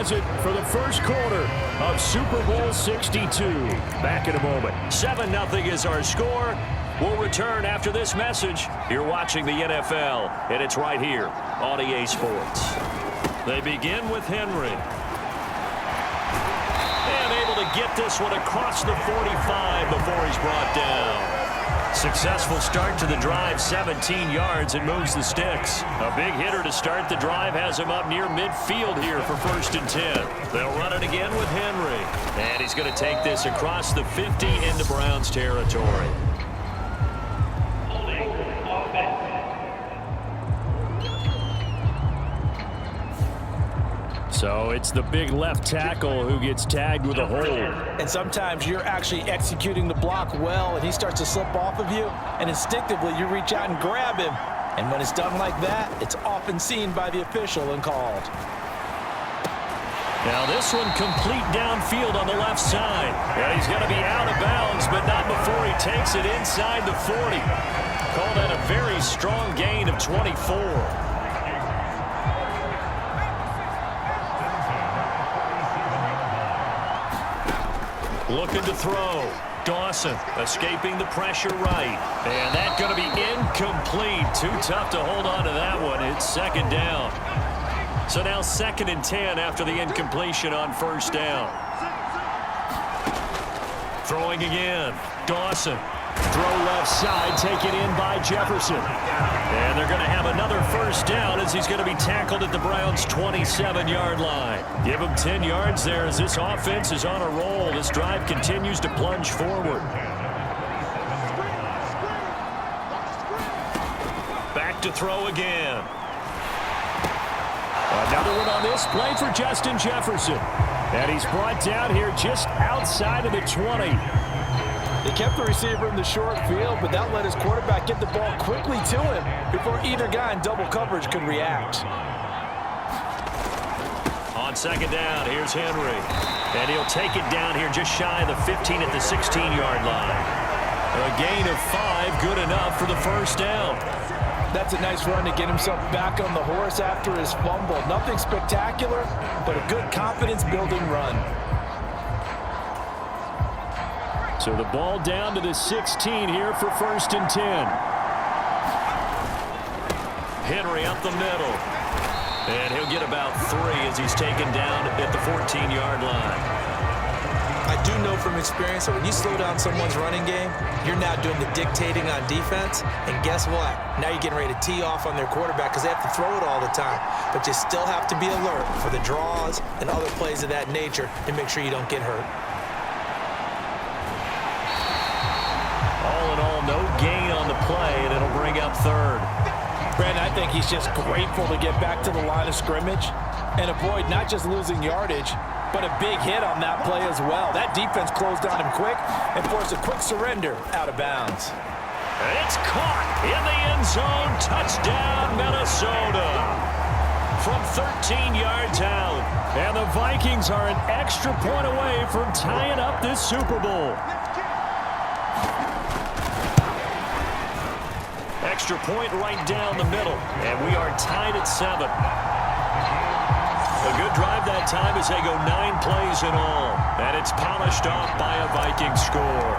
does it for the first quarter of Super Bowl 62. Back in a moment. 7-0 is our score. We'll return after this message. You're watching the NFL, and it's right here on EA Sports. They begin with Henry. And able to get this one across the 45 before he's brought down. Successful start to the drive, 17 yards, and moves the sticks. A big hitter to start the drive has him up near midfield here for 1st and 10. They'll run it again with Henry. And he's going to take this across the 50 into Browns territory. So it's the big left tackle who gets tagged with a hold. And sometimes you're actually executing the block well, and he starts to slip off of you, and instinctively you reach out and grab him. And when it's done like that, it's often seen by the official and called. Now this one complete downfield on the left side. Yeah, he's going to be out of bounds, but not before he takes it inside the 40. Call that a very strong gain of 24. Looking to throw. Dawson escaping the pressure right. And that's going to be incomplete. Too tough to hold on to that one. It's 2nd down. So now 2nd and 10 after the incompletion on 1st down. Throwing again. Dawson. Throw left side, taken in by Jefferson. And they're going to have another 1st down as he's going to be tackled at the Browns' 27-yard line. Give him 10 yards there as this offense is on a roll. This drive continues to plunge forward. Back to throw again. Another one on this play for Justin Jefferson. And he's brought down here just outside of the 20. They kept the receiver in the short field, but that let his quarterback get the ball quickly to him before either guy in double coverage could react. On 2nd down, here's Henry. And he'll take it down here just shy of the 15 at the 16-yard line. A gain of 5, good enough for the 1st down. That's a nice run to get himself back on the horse after his fumble. Nothing spectacular, but a good confidence-building run. So the ball down to the 16 here for 1st and 10. Henry up the middle. And he'll get about 3 as he's taken down at the 14-yard line. I do know from experience that when you slow down someone's running game, you're now doing the dictating on defense. And guess what? Now you're getting ready to tee off on their quarterback because they have to throw it all the time. But you still have to be alert for the draws and other plays of that nature to make sure you don't get hurt. No gain on the play, and it'll bring up 3rd. Brandon, I think he's just grateful to get back to the line of scrimmage and avoid not just losing yardage, but a big hit on that play as well. That defense closed on him quick and forced a quick surrender out of bounds. It's caught in the end zone. Touchdown, Minnesota. From 13 yards out. And the Vikings are an extra point away from tying up this Super Bowl. Extra point right down the middle, and we are tied at 7. A good drive that time as they go 9 plays in all, and it's polished off by a Viking score.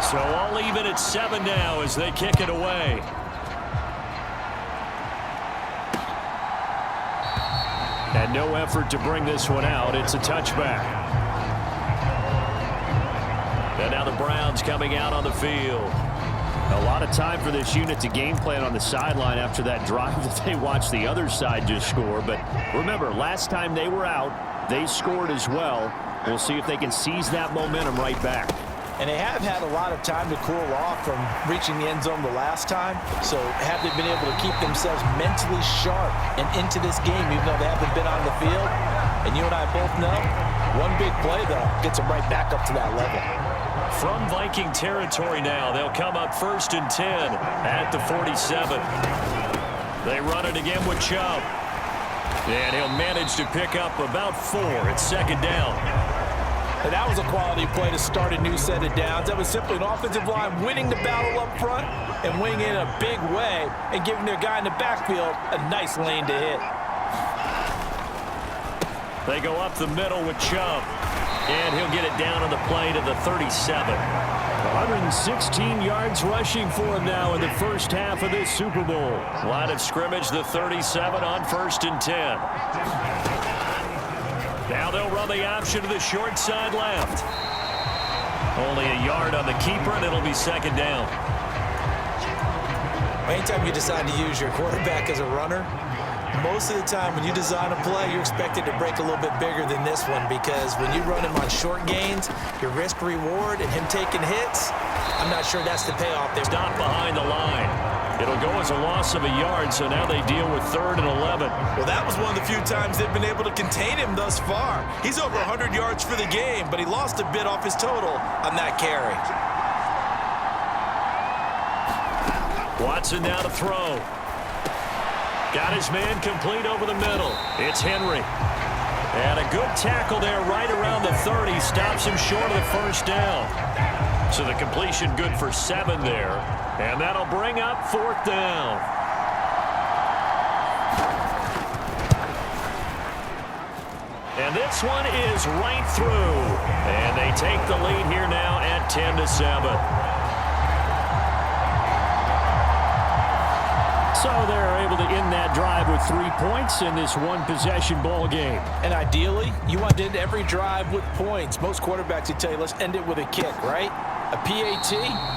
So all even at 7 now as they kick it away. And no effort to bring this one out. It's a touchback. And now the Browns coming out on the field. A lot of time for this unit to game plan on the sideline after that drive that they watched the other side just score. But remember, last time they were out, they scored as well. We'll see if they can seize that momentum right back. And they have had a lot of time to cool off from reaching the end zone the last time. So have they been able to keep themselves mentally sharp and into this game even though they haven't been on the field? And you and I both know, one big play, though, gets them right back up to that level. From Viking territory now, they'll come up 1st and 10 at the 47. They run it again with Chubb. And he'll manage to pick up about 4 at 2nd down. And that was a quality play to start a new set of downs. That was simply an offensive line winning the battle up front and winning in a big way and giving their guy in the backfield a nice lane to hit. They go up the middle with Chubb. And he'll get it down on the play to the 37. 116 yards rushing for him now in the first half of this Super Bowl. Line of scrimmage, the 37 on 1st and 10. Now they'll run the option to the short side left. Only a yard on the keeper, and it'll be 2nd down. Anytime you decide to use your quarterback as a runner, most of the time when you design a play, you're expected to break a little bit bigger than this one, because when you run him on short gains, your risk reward and him taking hits, I'm not sure that's the payoff there. Stop behind the line. It'll go as a loss of a yard, so now they deal with 3rd and 11. Well, that was one of the few times they've been able to contain him thus far. He's over 100 yards for the game, but he lost a bit off his total on that carry. Watson now to throw. Got his man complete over the middle. It's Henry. And a good tackle there right around the 30. Stops him short of the 1st down. So the completion good for 7 there. And that'll bring up 4th down. And this one is right through. And they take the lead here now at 10-7. So they're able to end that drive with 3 points in this one-possession ball game. And ideally, you want to end every drive with points. Most quarterbacks would tell you, let's end it with a kick, right? A PAT,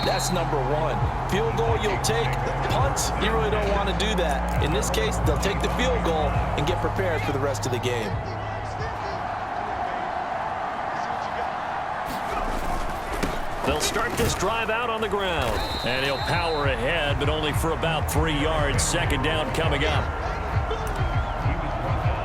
that's number 1. Field goal you'll take. Punts, you really don't want to do that. In this case, they'll take the field goal and get prepared for the rest of the game. They'll start this drive out on the ground. And he'll power ahead, but only for about 3 yards. 2nd down coming up.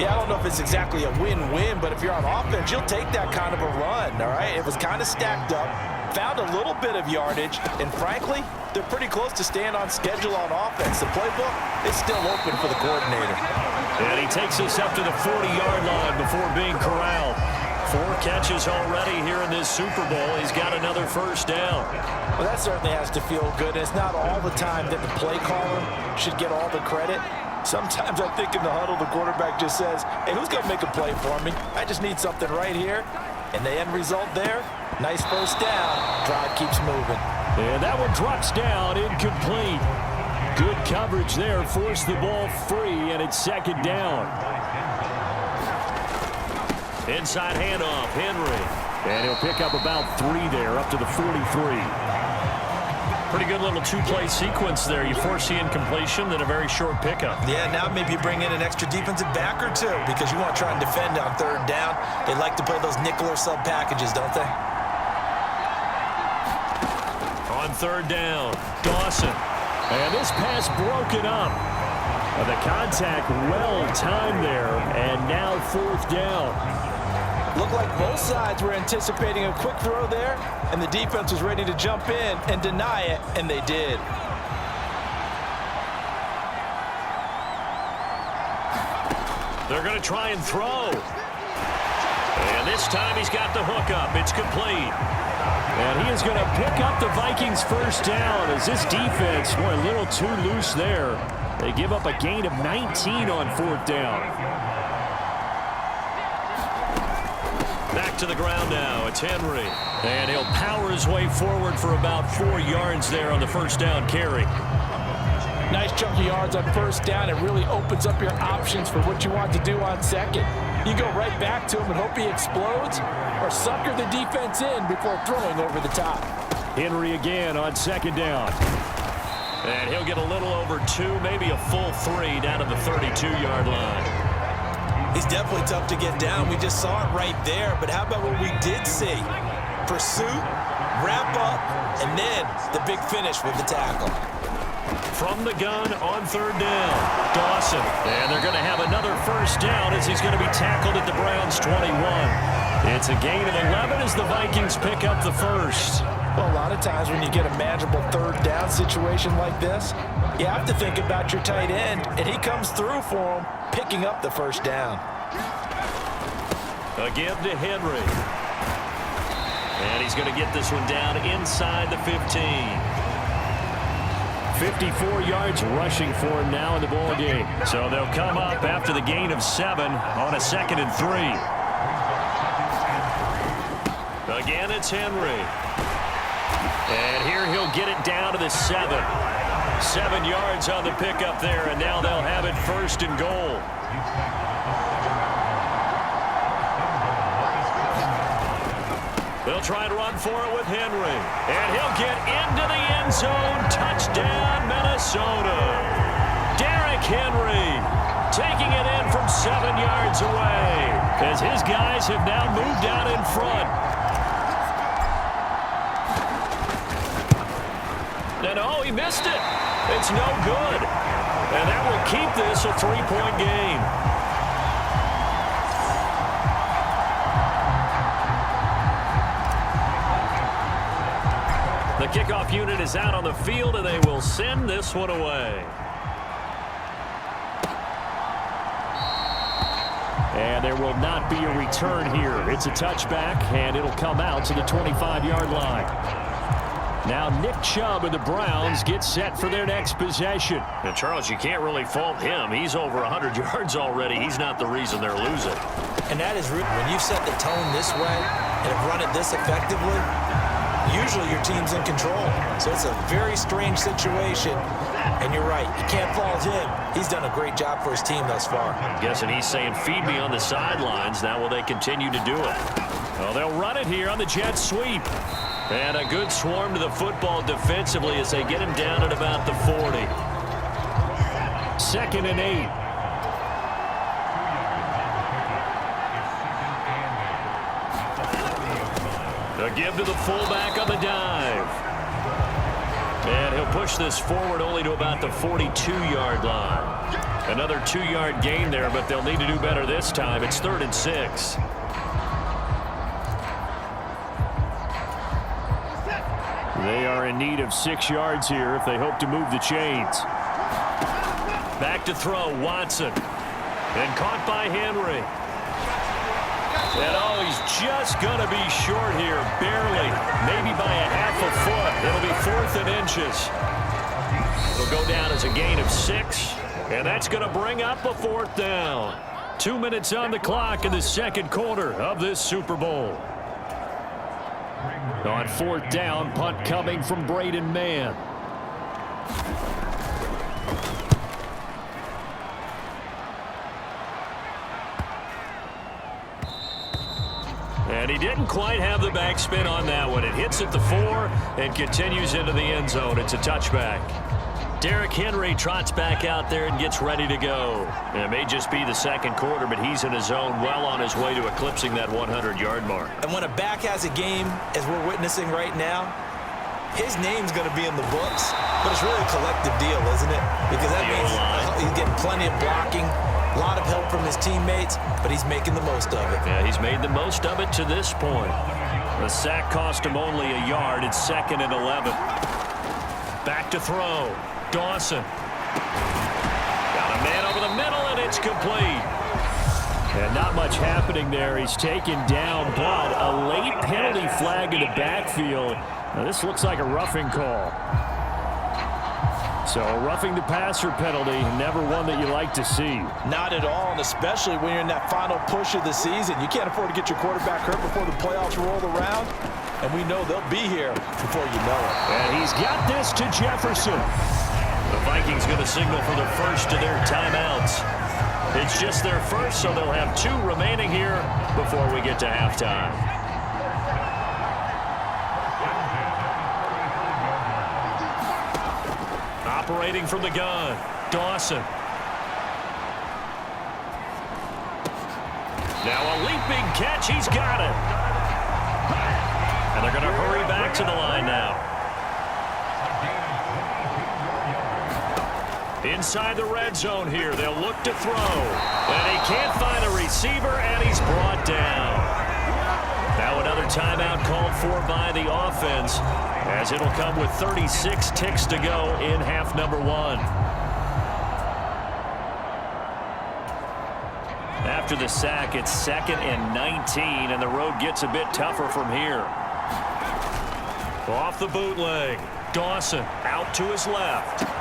Yeah, I don't know if it's exactly a win-win, but if you're on offense, you'll take that kind of a run, all right? It was kind of stacked up, found a little bit of yardage, and frankly, they're pretty close to staying on schedule on offense. The playbook is still open for the coordinator. And he takes us up to the 40-yard line before being corralled. 4 catches already here in this Super Bowl. He's got another 1st down. Well, that certainly has to feel good. It's not all the time that the play caller should get all the credit. Sometimes I think in the huddle, the quarterback just says, hey, who's going to make a play for me? I just need something right here. And the end result there, nice 1st down. Drive keeps moving. And that one drops down, incomplete. Good coverage there, forced the ball free, and it's 2nd down. Inside handoff, Henry. And he'll pick up about 3 there, up to the 43. Pretty good little 2-play sequence there. You force the incompletion, then a very short pickup. Yeah, now maybe you bring in an extra defensive back or 2 because you want to try and defend on 3rd down. They like to play those nickel or sub packages, don't they? On 3rd down, Dawson. And this pass broken up. The contact well timed there, and now 4th down. Looked like both sides were anticipating a quick throw there, and the defense was ready to jump in and deny it, and they did. They're going to try and throw. And this time he's got the hook up. It's complete. And he is going to pick up the Vikings' 1st down as this defense were a little too loose there. They give up a gain of 19 on 4th down. Back to the ground now. It's Henry. And he'll power his way forward for about 4 yards there on the 1st down carry. Nice chunk of yards on 1st down. It really opens up your options for what you want to do on 2nd. You go right back to him and hope he explodes, or sucker the defense in before throwing over the top. Henry again on 2nd down. And he'll get a little over 2, maybe a full 3 down to the 32-yard line. He's definitely tough to get down. We just saw it right there. But how about what we did see? Pursuit, wrap up, and then the big finish with the tackle. From the gun on 3rd down, Dawson. And they're going to have another 1st down as he's going to be tackled at the Browns' 21. It's a gain of 11 as the Vikings pick up the 1st. Well, a lot of times when you get a manageable 3rd down situation like this, you have to think about your tight end, and he comes through for him, picking up the 1st down. Again to Henry. And he's going to get this one down inside the 15. 54 yards rushing for him now in the ball game. So they'll come up after the gain of 7 on a 2nd and 3. Again, it's Henry. And here he'll get it down to the 7. 7 yards on the pickup there, and now they'll have it 1st and goal. They'll try to run for it with Henry. And he'll get into the end zone. Touchdown, Minnesota. Derrick Henry taking it in from 7 yards away as his guys have now moved out in front. And oh, he missed it. It's no good. And that will keep this a 3-point game. The kickoff unit is out on the field, and they will send this one away. And there will not be a return here. It's a touchback, and it'll come out to the 25-yard line. Now Nick Chubb and the Browns get set for their next possession. And Charles, you can't really fault him. He's over 100 yards already. He's not the reason they're losing. And that is when you set the tone this way and have run it this effectively, usually your team's in control. So it's a very strange situation. And you're right, you can't fault him. He's done a great job for his team thus far. I'm guessing he's saying, feed me on the sidelines. Now will they continue to do it? Well, they'll run it here on the jet sweep. And a good swarm to the football defensively as they get him down at about the 40. 2nd and 8. A give to the fullback on the dive. And he'll push this forward only to about the 42-yard line. Another 2-yard gain there, but they'll need to do better this time. It's 3rd and 6. They are in need of 6 yards here if they hope to move the chains. Back to throw, Watson. And caught by Henry. And oh, he's just going to be short here, barely. Maybe by a half a foot. It'll be 4th and inches. It'll go down as a gain of 6. And that's going to bring up a 4th down. 2 minutes on the clock in the second quarter of this Super Bowl. On 4th down, punt coming from Braden Mann. And he didn't quite have the backspin on that one. It hits at the 4 and continues into the end zone. It's a touchback. Derrick Henry trots back out there and gets ready to go. And it may just be the second quarter, but he's in his zone, well on his way to eclipsing that 100-yard mark. And when a back has a game, as we're witnessing right now, his name's going to be in the books, but it's really a collective deal, isn't it? Because that means he's getting plenty of blocking, a lot of help from his teammates, but he's making the most of it. Yeah, he's made the most of it to this point. The sack cost him only a yard. It's 2nd and 11. Back to throw. Dawson. Got a man over the middle, and it's complete. And not much happening there. He's taken down, but a late penalty flag in the backfield. Now, this looks like a roughing call. So, roughing the passer penalty, never one that you like to see. Not at all, and especially when you're in that final push of the season. You can't afford to get your quarterback hurt before the playoffs roll around. And we know they'll be here before you know it. And he's got this to Jefferson. The Vikings going to signal for the first of their timeouts. It's just their first, so they'll have 2 remaining here before we get to halftime. Operating from the gun, Dawson. Now a leaping catch, he's got it. And they're going to hurry back to the line now. Inside the red zone here, they'll look to throw. And he can't find a receiver, and he's brought down. Now another timeout called for by the offense, as it'll come with 36 ticks to go in half number 1. After the sack, it's 2nd and 19, and the road gets a bit tougher from here. Off the bootleg. Dawson out to his left.